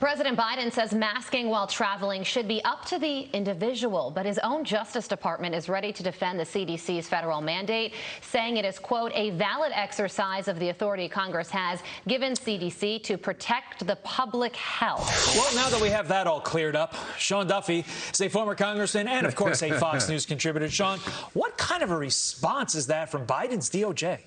President Biden says masking while traveling should be up to the individual, but his own Justice Department is ready to defend the CDC's federal mandate, saying it is, quote, a valid exercise of the authority Congress has given CDC to protect the public health. Well, now that we have that all cleared up, Sean Duffy is a former congressman and, of course, a Fox News contributor. Sean, what kind of a response is that from Biden's DOJ?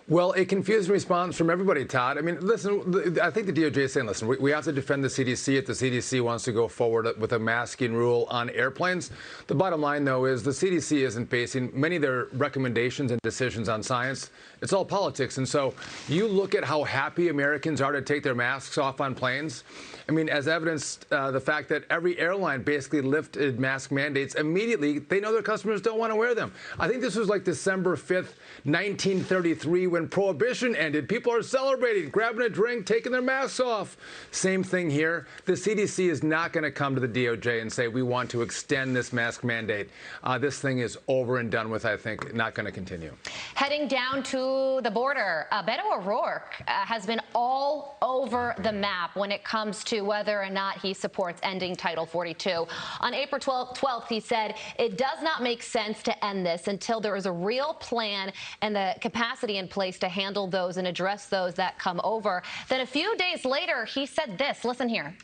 Well, a confused response from everybody, Todd. I mean, listen, I think the DOJ is saying, listen, we have to defend the CDC if the CDC wants to go forward with a masking rule on airplanes. The bottom line, though, is the CDC isn't basing many of their recommendations and decisions on science. It's all politics. And so you look at how happy Americans are to take their masks off on planes. I mean, as evidenced, the fact that every airline basically lifted mask mandates immediately, they know their customers don't want to wear them. I think this was like December 5th, 1933, when Prohibition ended. People are celebrating, grabbing a drink, taking their masks off. Same thing here. The CDC is not going to come to the DOJ and say, we want to extend this mask mandate. This thing is over and done with, I think, not going to continue. Heading down to the border, Beto O'Rourke has been all over the map when it comes to whether or not he supports ending Title 42. On April 12th, he said, it does not make sense to end this until there is a real plan and the capacity in place to handle those and address those that come over. Then a few days later, he said this. Listen here.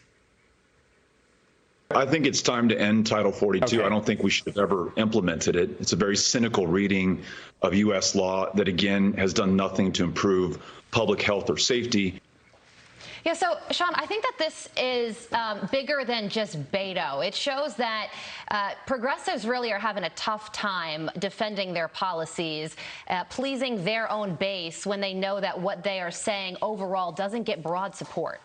I think it's time to end Title 42. Okay. I don't think we should have ever implemented it. It's a very cynical reading of U.S. law that, again, has done nothing to improve public health or safety. Yeah, so, Sean, I think that this is bigger than just Beto. It shows that progressives really are having a tough time defending their policies, pleasing their own base when they know that what they are saying overall doesn't get broad support.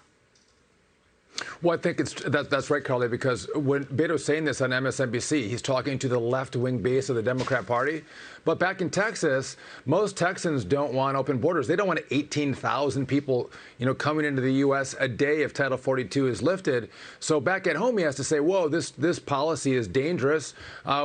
Well, I think that's right, Carly, because when Beto's saying this on MSNBC, he's talking to the left-wing base of the Democrat Party. But back in Texas, most Texans don't want open borders. They don't want 18,000 people, coming into the U.S. a day if Title 42 is lifted. So back at home, he has to say, whoa, this policy is dangerous.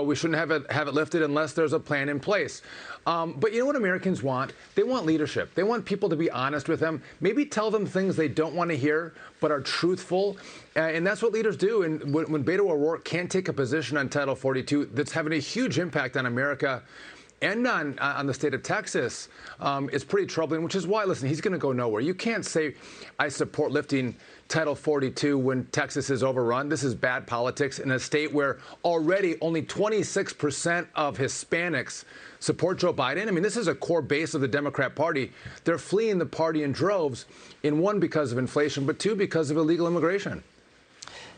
We shouldn't have it lifted unless there's a plan in place. But you know what Americans want? They want leadership. They want people to be honest with them, maybe tell them things they don't want to hear, but are truthful. And that's what leaders do. And when Beto O'Rourke can't take a position on Title 42 that's having a huge impact on America and on the state of Texas, it's pretty troubling, which is why, listen, he's going to go nowhere. You can't say, I support lifting Title 42 when Texas is overrun. This is bad politics in a state where already only 26% of Hispanics support Joe Biden. I mean, this is a core base of the Democrat Party. They're fleeing the party in droves, in one, because of inflation, but two, because of illegal immigration.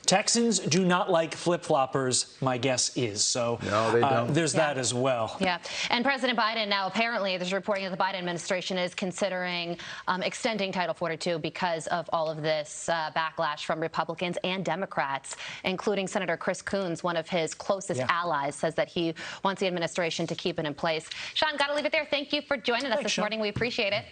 Texans do not like flip-floppers, my guess is. So no, they don't. There's that as well. Yeah. And President Biden now, apparently, there's reporting that the Biden administration is considering extending Title 42 because of all of this backlash from Republicans and Democrats, including Senator Chris Coons, one of his closest allies, says that he wants the administration to keep it in place. Sean, got to leave it there. Thank you for joining us this morning. We appreciate it.